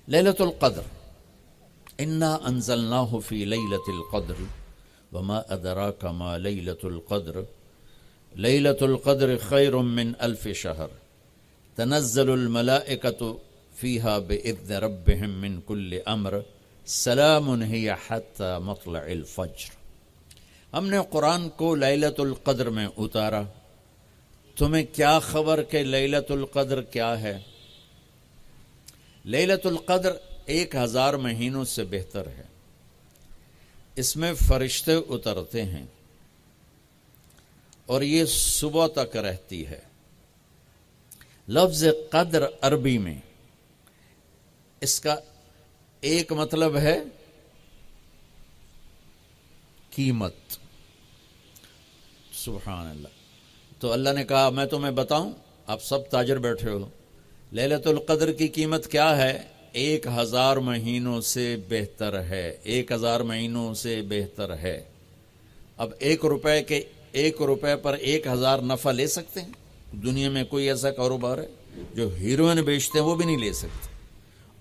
لیلۃ القدر، انا انزلناہ فی لیلۃ القدر وما ادراک ما لیلۃ القدر لیلۃ القدر خیر من الف شہر تنزل الملائکۃ فیہا باذن ربہم من کل امر سلام ہی حتی مطلع الفجر۔ ہم نے قرآن کو لیلۃ القدر میں اتارا، تمہیں کیا خبر کہ لیلۃ القدر کیا ہے؟ لیلۃ القدر 1000 مہینوں سے بہتر ہے، اس میں فرشتے اترتے ہیں اور یہ صبح تک رہتی ہے۔ لفظ قدر عربی میں اس کا ایک مطلب ہے قیمت، سبحان اللہ۔ تو اللہ نے کہا میں تمہیں بتاؤں، آپ سب تاجر بیٹھے ہو، لیلۃ القدر کی قیمت کیا ہے؟ 1000 مہینوں سے بہتر ہے، 1000 مہینوں سے بہتر ہے۔ اب 1 روپے پر 1000 نفع لے سکتے ہیں؟ دنیا میں کوئی ایسا کاروبار ہے؟ جو ہیروئن بیچتے ہیں وہ بھی نہیں لے سکتے۔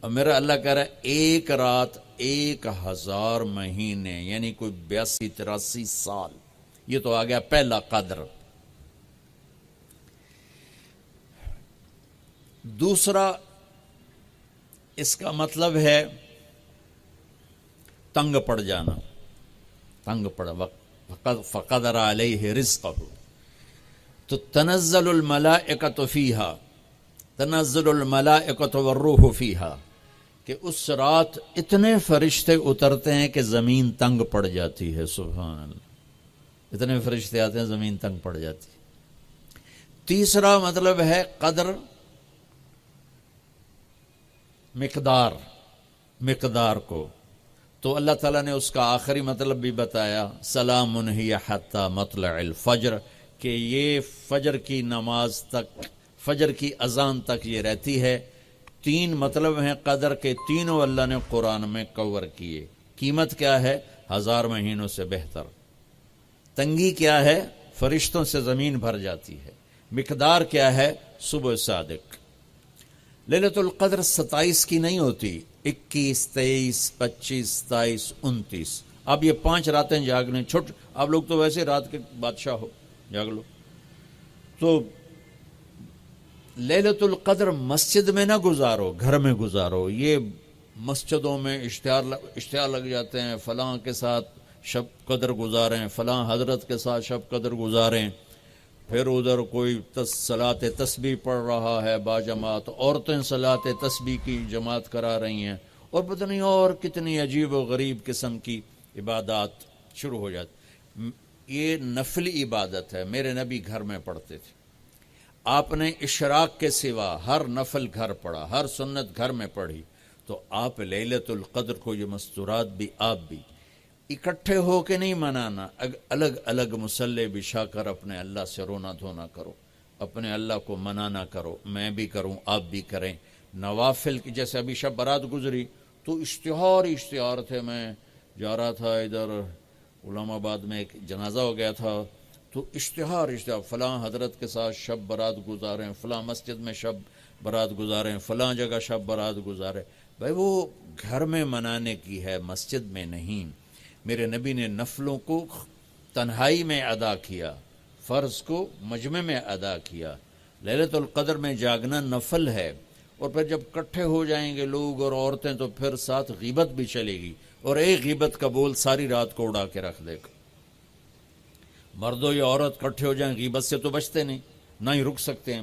اور میرا اللہ کہہ رہا ہے ایک رات 1000 مہینے، یعنی کوئی 82-83 سال۔ یہ تو آ گیا پہلا قدر۔ دوسرا اس کا مطلب ہے تنگ پڑ جانا، تنگ پڑ فقدر علیہ رزقہ۔ تو تنزل الملائکۃ فیہا، تنزل الملائکۃ والروح فیہا، کہ اس رات اتنے فرشتے اترتے ہیں کہ زمین تنگ پڑ جاتی ہے، سبحان اللہ۔ اتنے فرشتے آتے ہیں زمین تنگ پڑ جاتی ہے۔ تیسرا مطلب ہے قدر، مقدار کو، تو اللہ تعالیٰ نے اس کا آخری مطلب بھی بتایا، سلام ہی حتی مطلع الفجر، کہ یہ فجر کی نماز تک، فجر کی اذان تک یہ رہتی ہے۔ 3 مطلب ہیں قدر کے، تینوں اللہ نے قرآن میں کور کیے۔ قیمت کیا ہے؟ 1000 مہینوں سے بہتر۔ تنگی کیا ہے؟ فرشتوں سے زمین بھر جاتی ہے۔ مقدار کیا ہے؟ صبح صادق۔ لیلۃ القدر 27 کی نہیں ہوتی، 21، 23، 25، 27، 29۔ اب یہ 5 راتیں جاگنے چھٹ، آپ لوگ تو ویسے رات کے بادشاہ ہو، جاگ لو۔ تو لیلۃ القدر مسجد میں نہ گزارو، گھر میں گزارو۔ یہ مسجدوں میں اشتہار لگ جاتے ہیں، فلاں کے ساتھ شب قدر گزاریں، فلاں حضرت کے ساتھ شب قدر گزاریں، پھر ادھر کوئی صلاۃ تسبیح پڑھ رہا ہے باجماعت، عورتیں صلاۃ تسبیح کی جماعت کرا رہی ہیں، اور پتہ نہیں اور کتنی عجیب و غریب قسم کی عبادات شروع ہو جاتی۔ یہ نفلی عبادت ہے، میرے نبی گھر میں پڑھتے تھے۔ آپ نے اشراق کے سوا ہر نفل گھر پڑھا، ہر سنت گھر میں پڑھی۔ تو آپ لیلۃ القدر کو یہ مستورات بھی آپ بھی اکٹھے ہو کے نہیں منانا، الگ الگ مصلی بچھا کر اپنے اللہ سے رونا دھونا کرو، اپنے اللہ کو منانا کرو، میں بھی کروں، آپ بھی کریں۔ نوافل کی، جیسے ابھی شب برات گزری تو اشتہار تھے، میں جا رہا تھا ادھر علام آباد میں، ایک جنازہ ہو گیا تھا، تو اشتہار فلاں حضرت کے ساتھ شب برات گزاریں، فلاں مسجد میں شب برات گزاریں، فلاں جگہ شب برات گزاریں۔ بھائی وہ گھر میں منانے کی ہے، مسجد میں نہیں۔ میرے نبی نے نفلوں کو تنہائی میں ادا کیا، فرض کو مجمع میں ادا کیا۔ لیلۃ القدر میں جاگنا نفل ہے، اور پھر جب کٹھے ہو جائیں گے لوگ اور عورتیں تو پھر ساتھ غیبت بھی چلے گی، اور ایک غیبت کا بول ساری رات کو اڑا کے رکھ دے گا۔ مردوں یا عورت کٹھے ہو جائیں، غیبت سے تو بچتے نہیں، نہ ہی رک سکتے ہیں۔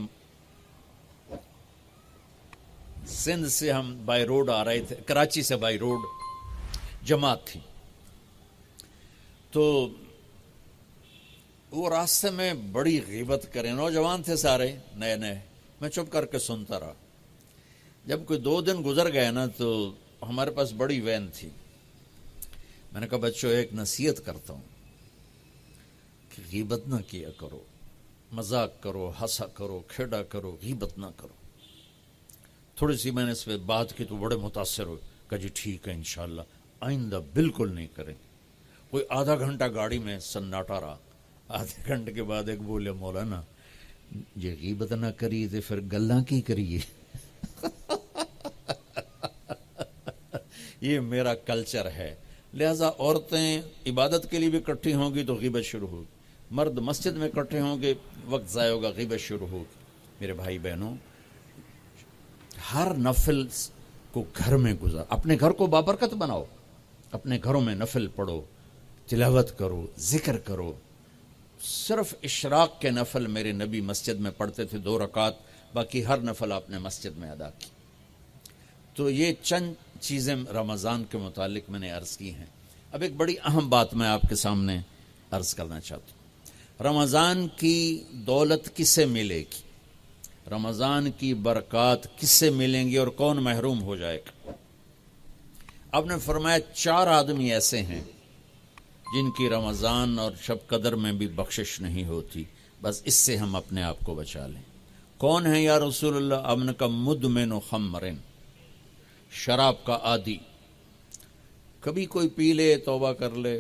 سندھ سے ہم بائی روڈ آ رہے تھے، کراچی سے بائی روڈ جماعت تھی، تو وہ راستے میں بڑی غیبت کریں، نوجوان تھے سارے نئے نئے، میں چپ کر کے سنتا رہا۔ جب کوئی 2 دن گزر گئے نا، تو ہمارے پاس بڑی وین تھی، میں نے کہا بچوں ایک نصیحت کرتا ہوں کہ غیبت نہ کیا کرو، مذاق کرو، ہنسا کرو، کھیڑا کرو، غیبت نہ کرو۔ تھوڑی سی میں نے اس پہ بات کی تو بڑے متاثر ہوئے، کہا جی ٹھیک ہے انشاءاللہ آئندہ بالکل نہیں کریں۔ کوئی آدھا گھنٹہ گاڑی میں سناٹا رہا، آدھے گھنٹے کے بعد ایک بولے مولانا یہ غیبت نہ کری تو پھر گلاں کی کریے۔ یہ میرا کلچر ہے. لہذا عورتیں عبادت کے لیے بھی اکٹھی ہوں گی تو غیبت شروع ہوگی, مرد مسجد میں اکٹھے ہوں گے وقت ضائع ہوگا, غیبت شروع ہوگی. میرے بھائی بہنوں, ہر نفل کو گھر میں گزار, اپنے گھر کو بابرکت بناؤ, اپنے گھروں میں نفل پڑھو, تلاوت کرو, ذکر کرو. صرف اشراق کے نفل میرے نبی مسجد میں پڑھتے تھے 2 رکعت, باقی ہر نفل آپ نے مسجد میں ادا کی. تو یہ چند چیزیں رمضان کے متعلق میں نے عرض کی ہیں. اب ایک بڑی اہم بات میں آپ کے سامنے عرض کرنا چاہتا ہوں. رمضان کی دولت کس سے ملے گی, رمضان کی برکات کس سے ملیں گی, اور کون محروم ہو جائے گا؟ آپ نے فرمایا 4 آدمی ایسے ہیں جن کی رمضان اور شب قدر میں بھی بخشش نہیں ہوتی, بس اس سے ہم اپنے آپ کو بچا لیں. کون ہے یا رسول اللہ؟ آپ نے کہا مدمن خمرن, شراب کا عادی. کبھی کوئی پی لے توبہ کر لے,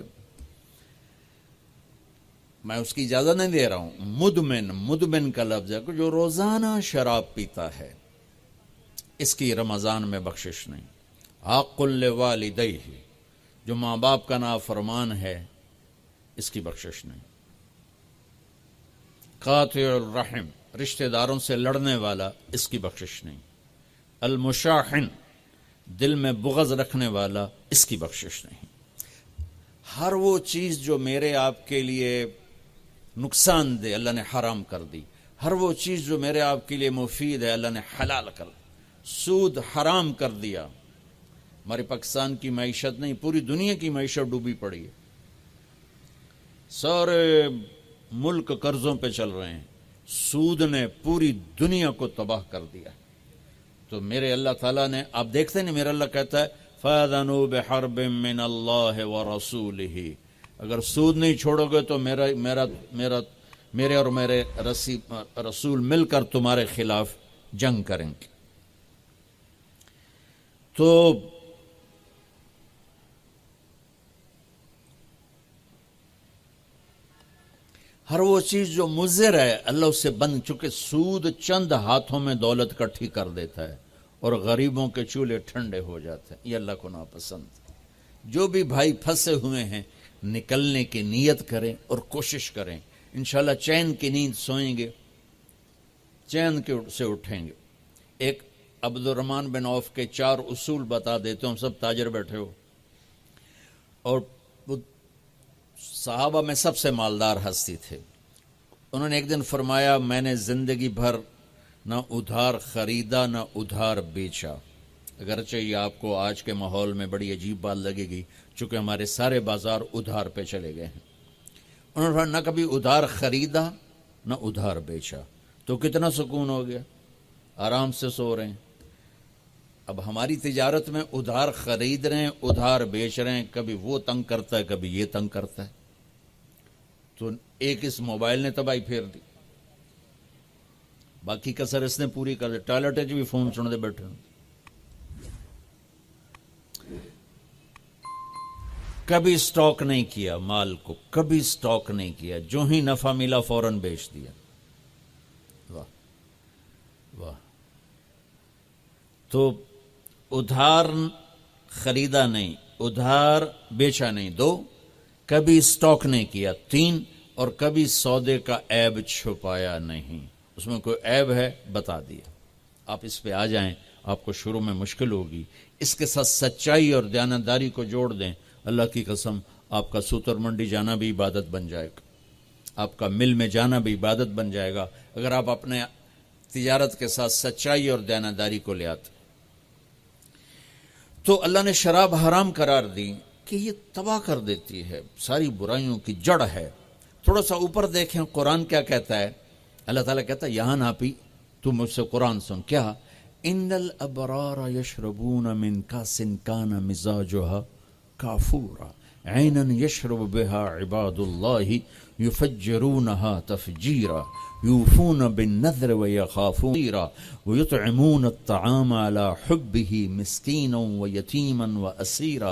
میں اس کی اجازت نہیں دے رہا ہوں. مدمن کا لفظ ہے کہ جو روزانہ شراب پیتا ہے, اس کی رمضان میں بخشش نہیں. عاق لوالدیہ, جو ماں باپ کا نافرمان ہے, اس کی بخشش نہیں. قاطع الرحم, رشتہ داروں سے لڑنے والا, اس کی بخشش نہیں. المشاحن, دل میں بغض رکھنے والا, اس کی بخشش نہیں. ہر وہ چیز جو میرے آپ کے لیے نقصان دے اللہ نے حرام کر دی, ہر وہ چیز جو میرے آپ کے لیے مفید ہے اللہ نے حلال کر دی. سود حرام کر دیا. ہمارے پاکستان کی معیشت نہیں, پوری دنیا کی معیشت ڈوبی پڑی ہے. سارے ملک قرضوں پہ چل رہے ہیں. سود نے پوری دنیا کو تباہ کر دیا. تو میرے اللہ تعالیٰ نے, آپ دیکھتے ہیں میرا اللہ کہتا ہے فَأَذَنُوا بِحَرْبٍ مِّنَ اللَّهِ وَرَسُولِهِ, اگر سود نہیں چھوڑو گے تو میرے اور میرے رسول مل کر تمہارے خلاف جنگ کریں گے. تو ہر وہ چیز جو مضر ہے اللہ اس سے بند, چونکہ سود چند ہاتھوں میں دولت اکٹھی کر دیتا ہے اور غریبوں کے چولہے ٹھنڈے ہو جاتے ہیں. یہ اللہ کو ناپسند. جو بھی بھائی پھنسے ہوئے ہیں نکلنے کی نیت کریں اور کوشش کریں, انشاءاللہ چین کی نیند سوئیں گے, چین کے سے اٹھیں گے. ایک عبد الرحمن بن عوف کے 4 اصول بتا دیتے ہوں, سب تاجر بیٹھے ہو, اور صحابہ میں سب سے مالدار ہستی تھے. انہوں نے ایک دن فرمایا میں نے زندگی بھر نہ ادھار خریدا نہ ادھار بیچا. اگرچہ یہ آپ کو آج کے ماحول میں بڑی عجیب بات لگے گی, چونکہ ہمارے سارے بازار ادھار پہ چلے گئے ہیں. انہوں نے نہ کبھی ادھار خریدا نہ ادھار بیچا, تو کتنا سکون ہو گیا, آرام سے سو رہے ہیں. اب ہماری تجارت میں ادھار خرید رہے ہیں ادھار بیچ رہے ہیں, کبھی وہ تنگ کرتا ہے کبھی یہ تنگ کرتا ہے. تو ایک اس موبائل نے تباہی پھیر دی, باقی کسر اس نے پوری کر دی. ٹوائلٹ بھی فون سن دے بیٹھے ہوں. کبھی سٹاک نہیں کیا مال کو, کبھی سٹاک نہیں کیا, جو ہی نفع ملا فوراً بیچ دیا. واہ واہ. تو ادھار خریدا نہیں, ادھار بیچا نہیں 2, کبھی سٹاک نہیں کیا 3, اور کبھی سودے کا عیب چھپایا نہیں. اس میں کوئی عیب ہے بتا دیا. آپ اس پہ آ جائیں, آپ کو شروع میں مشکل ہوگی. اس کے ساتھ سچائی اور دیانتداری کو جوڑ دیں, اللہ کی قسم آپ کا سوتر منڈی جانا بھی عبادت بن جائے گا, آپ کا مل میں جانا بھی عبادت بن جائے گا, اگر آپ اپنے تجارت کے ساتھ سچائی اور دیانتداری کو لے آتے. تو اللہ نے شراب حرام قرار دی کہ یہ تباہ کر دیتی ہے, ساری برائیوں کی جڑ ہے. تھوڑا سا اوپر دیکھیں قرآن کیا کہتا ہے. اللہ تعالیٰ کہتا ہے یہاں نہ پی, تو مجھ سے قرآن سن. کیا؟ ان الابرار یشربون من کاس کان مزاجها کافورا عینا یشرب بها عباد اللہ یفجرونها تفجیرا یوفون بالنذر ویخافون ویطعمون الطعام على حبه مسکینا ویتیما واسیرا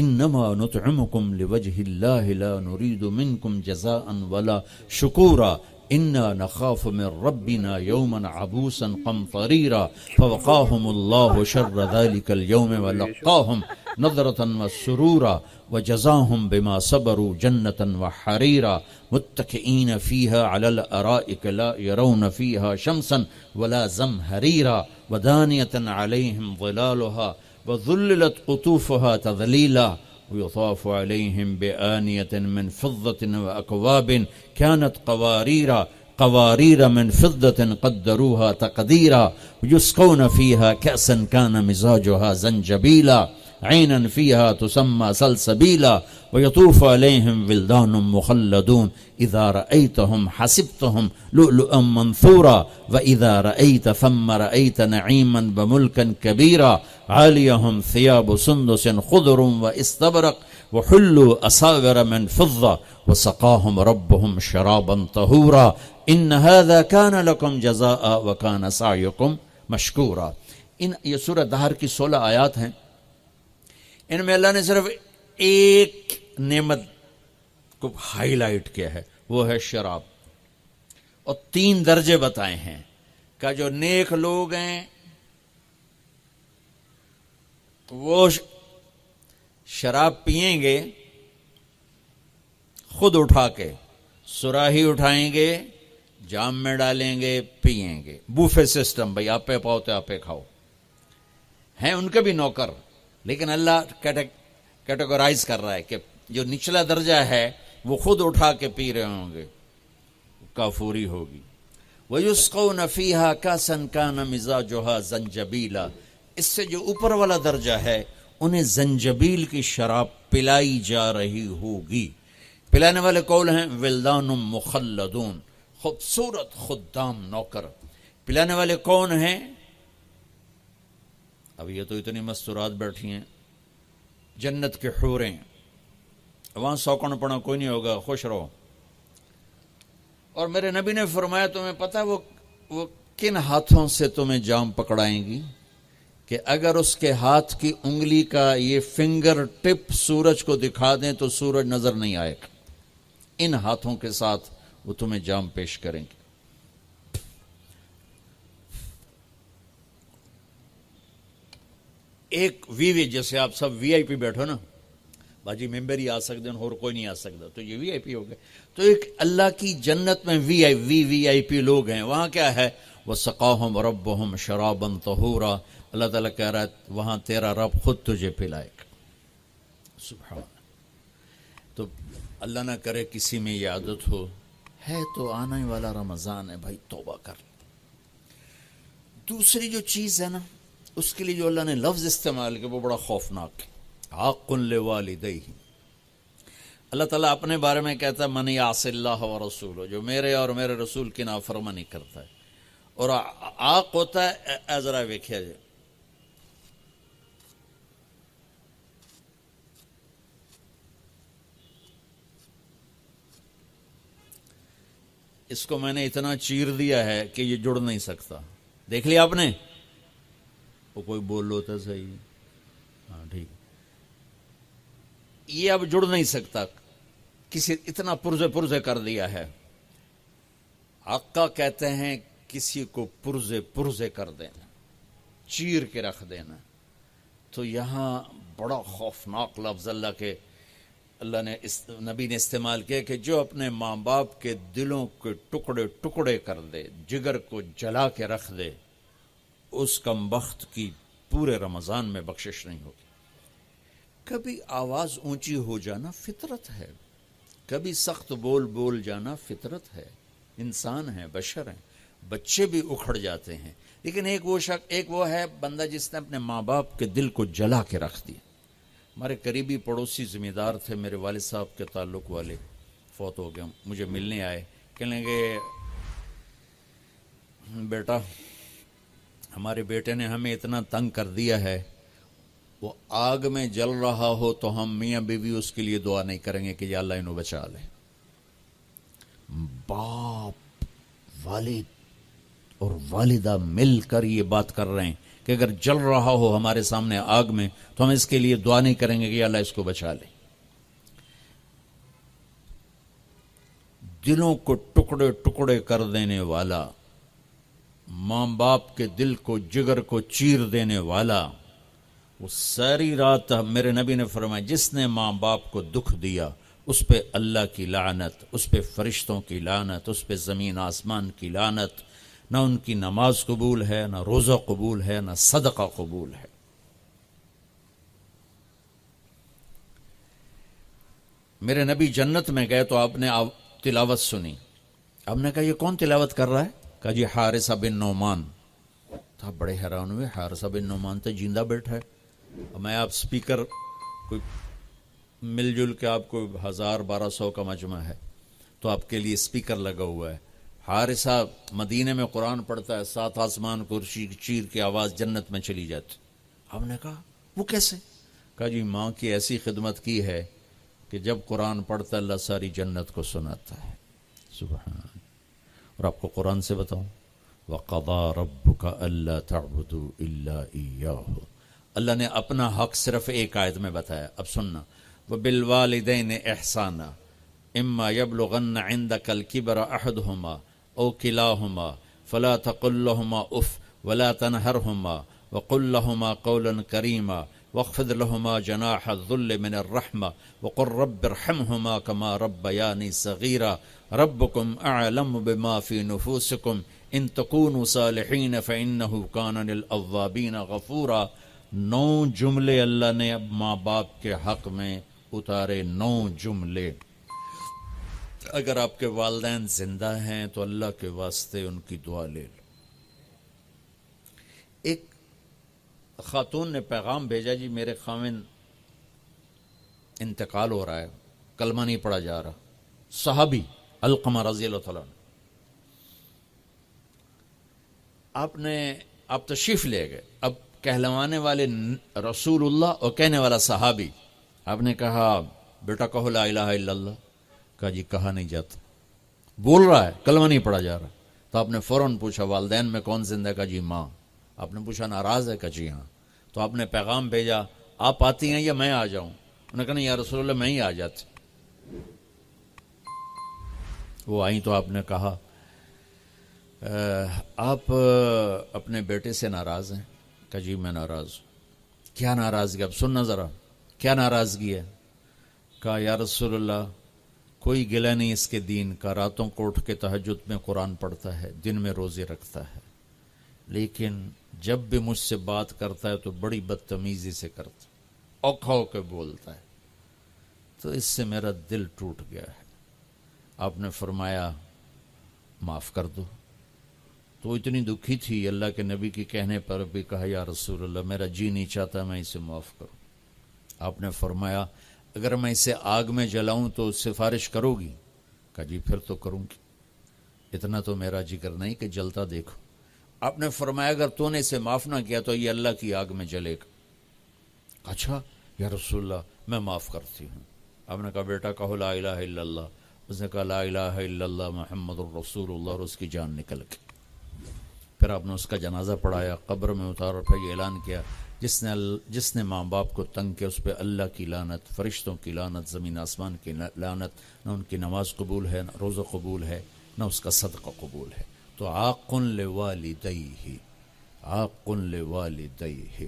انما نطعمکم لوجه اللہ لا نرید منکم جزاء ولا شکورا انا نخاف من ربنا یوما عبوسا قمطریرا فوقاهم اللہ شر ذلك اليوم ولقاهم نظرة وسرورا وجزاهم بما صبروا جنة وحريرا متكئين فيها على الأرائك لا يرون فيها شمسا ولا زمهريرا ودانية عليهم ظلالها وذللت قطوفها تذليلا ويطاف عليهم بآنية من فضة وأكواب كانت قوارير من فضة قدروها تقديرا ويسقون فيها كأسا كان مزاجها زنجبيلا عينا فيها تسمى سلسبيلا ويطوف عليهم ولدان مخلدون إذا رأيتهم حسبتهم لؤلؤا منثورا وإذا رأيت ثم رأيت نعيما وملكا كبيرا عاليهم ثياب سندس خضر واستبرق وحلوا أساور من فضة وسقاهم ربهم شرابا طهورا إن هذا كان لكم جزاء وكان سعيكم مشكورا. یہ سورہ دہر کی 16 آیات ہیں. ان میں اللہ نے صرف ایک نعمت کو ہائی لائٹ کیا ہے، وہ ہے شراب، اور 3 درجے بتائے ہیں کہ جو نیک لوگ ہیں وہ شراب پئیں گے خود اٹھا کے، سراہی اٹھائیں گے، جام میں ڈالیں گے، پئیں گے. بوفے سسٹم، بھائی آپ پہ پاؤ تو آپ پہ کھاؤ. ہیں ان کے بھی نوکر، لیکن اللہ کیٹیگورائز کر رہا ہے کہ جو نچلا درجہ ہے وہ خود اٹھا کے پی رہے ہوں گے، کافوری ہوگی. وَيُسْقَوْنَ فِيهَا كَأْسًا كَانَ مِزَاجُهَا زَنْجَبِيلًا. اس سے جو اوپر والا درجہ ہے انہیں زنجبیل کی شراب پلائی جا رہی ہوگی. پلانے والے قول ہیں ولدان مخلدون، خوبصورت خدام نوکر. پلانے والے کون ہیں؟ اب یہ تو اتنی مستورات بیٹھی ہیں، جنت کے حوریں، وہاں سوکن پڑا کوئی نہیں ہوگا، خوش رہو. اور میرے نبی نے فرمایا تمہیں پتہ وہ کن ہاتھوں سے تمہیں جام پکڑائیں گی کہ اگر اس کے ہاتھ کی انگلی کا یہ فنگر ٹپ سورج کو دکھا دیں تو سورج نظر نہیں آئے گا. ان ہاتھوں کے ساتھ وہ تمہیں جام پیش کریں گے. ایک وی جیسے آپ سب وی آئی پی بیٹھو نا، باجی ممبر ہی آ سکتے ہیں اور کوئی نہیں آ سکتا، تو یہ وی آئی پی ہو گئے. تو ایک اللہ کی جنت میں وی آئی پی لوگ ہیں. وہاں کیا ہے؟ وَسَقَاهُمْ رَبُّهُمْ شَرَابًا طَهُورًا. اللہ تعالیٰ کہہ رہا ہے وہاں تیرا رب خود تجھے پلائے گا. سبحان. تو اللہ نہ کرے کسی میں یہ عادت ہو، ہے تو آنے والا رمضان ہے بھائی، توبہ کر. دوسری جو چیز ہے نا، اس کے لیے جو اللہ نے لفظ استعمال کیا وہ بڑا خوفناک ہے. حق لوالدیہ. اللہ تعالیٰ اپنے بارے میں کہتا ہے من یعص اللہ ورسولہ، جو میرے اور میرے رسول کی نافرمانی کرتا ہے. اور آق ہوتا ہے، ذرا ویکھیا جائے، اس کو میں نے اتنا چیر دیا ہے کہ یہ جڑ نہیں سکتا. دیکھ لیا آپ نے؟ وہ کوئی بول لو تو صحیح، ہاں ٹھیک. یہ اب جڑ نہیں سکتا، کسی اتنا پرزے کر دیا ہے. آقا کہتے ہیں کسی کو پرزے کر دینا، چیر کے رکھ دینا. تو یہاں بڑا خوفناک لفظ اللہ نے نبی نے استعمال کیا کہ جو اپنے ماں باپ کے دلوں کے ٹکڑے کر دے، جگر کو جلا کے رکھ دے، اس کمبخت کی پورے رمضان میں بخشش نہیں ہوگی. کبھی آواز اونچی ہو جانا فطرت ہے، کبھی سخت بول جانا فطرت ہے. انسان ہیں، بشر ہیں، بچے بھی اکھڑ جاتے ہیں. لیکن ایک وہ ہے بندہ جس نے اپنے ماں باپ کے دل کو جلا کے رکھ دیا. ہمارے قریبی پڑوسی ذمہ دار تھے، میرے والد صاحب کے تعلق والے، فوت ہو گئے. مجھے ملنے آئے، کہنے لگے بیٹا ہمارے بیٹے نے ہمیں اتنا تنگ کر دیا ہے، وہ آگ میں جل رہا ہو تو ہم میاں بیوی اس کے لیے دعا نہیں کریں گے کہ یا اللہ انہوں بچا لے. باپ، والد اور والدہ مل کر یہ بات کر رہے ہیں کہ اگر جل رہا ہو ہمارے سامنے آگ میں تو ہم اس کے لیے دعا نہیں کریں گے کہ یا اللہ اس کو بچا لے. دلوں کو ٹکڑے کر دینے والا، ماں باپ کے دل کو، جگر کو چیر دینے والا، وہ ساری رات میرے نبی نے فرمایا جس نے ماں باپ کو دکھ دیا اس پہ اللہ کی لعنت، اس پہ فرشتوں کی لعنت، اس پہ زمین آسمان کی لعنت، نہ ان کی نماز قبول ہے، نہ روزہ قبول ہے، نہ صدقہ قبول ہے۔ میرے نبی جنت میں گئے تو آپ نے تلاوت سنی، آپ نے کہا یہ کون تلاوت کر رہا ہے؟ کہا جی حارثہ بن نعمان۔ تو آپ بڑے حیران ہوئے، حارثہ بن نعمان تو جیندہ بیٹھا ہے، میں آپ سپیکر کوئی مل جل کے آپ کو 1000-1200 کا مجمع ہے تو آپ کے لیے سپیکر لگا ہوا ہے، حارثہ مدینے میں قرآن پڑھتا ہے، 7 آسمان کرسی چیر کی آواز جنت میں چلی جاتی۔ ہم نے کہا وہ کیسے؟ کہا جی ماں کی ایسی خدمت کی ہے کہ جب قرآن پڑھتا اللہ ساری جنت کو سناتا ہے۔ سبحان۔ اور آپ کو قرآن سے بتاؤں، وَقَضَى رَبُّكَ أَلَّا تَعْبُدُوا إِلَّا إِيَّاهُ، اللہ نے اپنا حق صرف ایک آیت میں بتایا، اب سننا، وَبِالْوَالِدَيْنِ إِحْسَانًا إِمَّا يَبْلُغَنَّ عِنْدَكَ الْكِبَرَ أَحَدُهُمَا أَوْ كِلَاهُمَا فَلَا تَقُل لَّهُمَا أُفٍّ وَلَا تَنْهَرْهُمَا وَقُل لَّهُمَا قَوْلًا كَرِيمًا واخفض لهما جناح الذل من الرحمة وقل رب ارحمهما كما ربياني صغيرا ربكم أعلم بما في نفوسكم إن تكونوا صالحين فإنه كان للأوابين غفورا۔ 9 جملے اللہ نے اب ماں باپ کے حق میں اتارے، 9 جملے۔ اگر آپ کے والدین زندہ ہیں تو اللہ کے واسطے ان کی دعا لے لو۔ ایک خاتون نے پیغام بھیجا، جی میرے خاوند انتقال ہو رہا ہے، کلمہ نہیں پڑھا جا رہا، صحابی علقمہ رضی اللہ تعالیٰ عنہ۔ آپ تشریف لے گئے، اب کہلوانے والے رسول اللہ اور کہنے والا صحابی، آپ نے کہا بیٹا کہو لا الہ الا اللہ، کہا جی کہا نہیں جاتا، بول رہا ہے کلمہ نہیں پڑھا جا رہا۔ تو آپ نے فوراً پوچھا والدین میں کون زندہ؟ کہا جی ماں۔ آپ نے پوچھا ناراض ہے؟ کہا جی ہاں۔ تو آپ نے پیغام بھیجا آپ آتی ہیں یا میں آ جاؤں؟ انہوں نے کہا نہیں یا رسول اللہ میں ہی آ جاتی۔ وہ آئیں تو آپ نے کہا آپ اپنے بیٹے سے ناراض ہیں؟ کہا جی میں ناراض ہوں۔ کیا ناراضگی؟ اب سننا ذرا، کیا ناراضگی ہے؟ کہا یا رسول اللہ کوئی گلہ نہیں اس کے دین کا، راتوں کو اٹھ کے تہجد میں قرآن پڑھتا ہے، دن میں روزے رکھتا ہے، لیکن جب بھی مجھ سے بات کرتا ہے تو بڑی بدتمیزی سے کرتا ہے، اوکھا ہو کے بولتا ہے، تو اس سے میرا دل ٹوٹ گیا ہے۔ آپ نے فرمایا معاف کر دو۔ تو اتنی دکھی تھی، اللہ کے نبی کے کہنے پر بھی کہا یا رسول اللہ میرا جی نہیں چاہتا میں اسے معاف کروں۔ آپ نے فرمایا اگر میں اسے آگ میں جلاؤں تو سفارش کرو گی؟ کہا جی پھر تو کروں گی، اتنا تو میرا جگر نہیں کہ جلتا دیکھو۔ آپ نے فرمایا اگر تو نے اسے معاف نہ کیا تو یہ اللہ کی آگ میں جلے گا۔ اچھا یا رسول اللہ میں معاف کرتی ہوں۔ آپ نے کہا بیٹا کہو لا الہ الا اللہ۔ اس نے کہا لا الہ الا اللہ محمد الرسول اللہ، اور اس کی جان نکل گئی۔ پھر آپ نے اس کا جنازہ پڑھایا، قبر میں اتارا، اور پھر یہ اعلان کیا جس نے ماں باپ کو تنگ کیا اس پہ اللہ کی لعنت، فرشتوں کی لعنت، زمین آسمان کی لعنت، نہ ان کی نماز قبول ہے، نہ روزہ قبول ہے، نہ اس کا صدقہ قبول ہے۔ تو عاق لوالدیہ، عاق لوالدیہ۔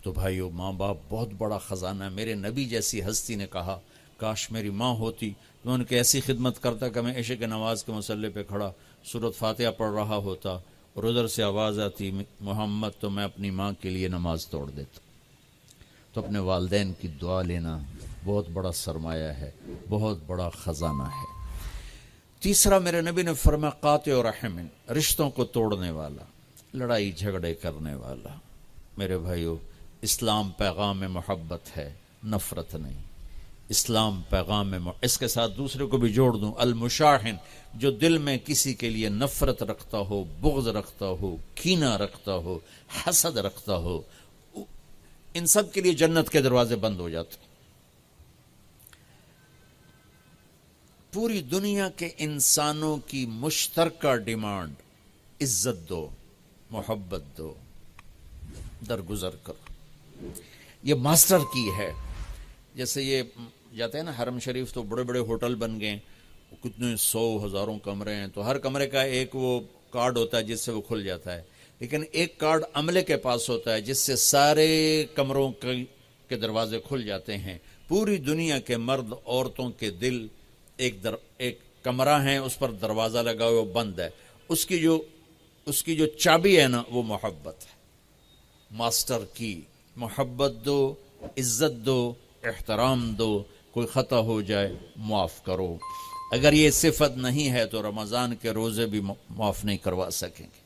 تو بھائیو ماں باپ بہت بڑا خزانہ ہے۔ میرے نبی جیسی ہستی نے کہا کاش میری ماں ہوتی، میں ان کی ایسی خدمت کرتا کہ میں عشاء کی نماز کے مصلی پہ کھڑا سورۃ فاتحہ پڑھ رہا ہوتا اور ادھر سے آواز آتی محمد، تو میں اپنی ماں کے لیے نماز توڑ دیتا۔ تو اپنے والدین کی دعا لینا بہت بڑا سرمایہ ہے، بہت بڑا خزانہ ہے۔ تیسرا میرے نبی نے فرمایا قاطع رحم، رشتوں کو توڑنے والا، لڑائی جھگڑے کرنے والا۔ میرے بھائیو اسلام پیغام محبت ہے، نفرت نہیں۔ اسلام پیغام اس کے ساتھ دوسرے کو بھی جوڑ دوں، المشاحن، جو دل میں کسی کے لیے نفرت رکھتا ہو، بغض رکھتا ہو، کینہ رکھتا ہو، حسد رکھتا ہو، ان سب کے لیے جنت کے دروازے بند ہو جاتے۔ پوری دنیا کے انسانوں کی مشترکہ ڈیمانڈ عزت دو، محبت دو، درگزر کرو۔ یہ ماسٹر کی ہے۔ جیسے یہ جاتے ہیں نا حرم شریف، تو بڑے بڑے ہوٹل بن گئے، کتنے 100 ہزاروں کمرے ہیں، تو ہر کمرے کا ایک وہ کارڈ ہوتا ہے جس سے وہ کھل جاتا ہے۔ لیکن ایک کارڈ عملے کے پاس ہوتا ہے جس سے سارے کمروں کے دروازے کھل جاتے ہیں. پوری دنیا کے مرد عورتوں کے دل ایک کمرہ ہے، اس پر دروازہ لگا ہوا بند ہے، اس کی جو چابی ہے نا وہ محبت ہے. ماسٹر کی محبت دو، عزت دو، احترام دو، کوئی خطا ہو جائے معاف کرو. اگر یہ صفت نہیں ہے تو رمضان کے روزے بھی معاف نہیں کروا سکیں گے.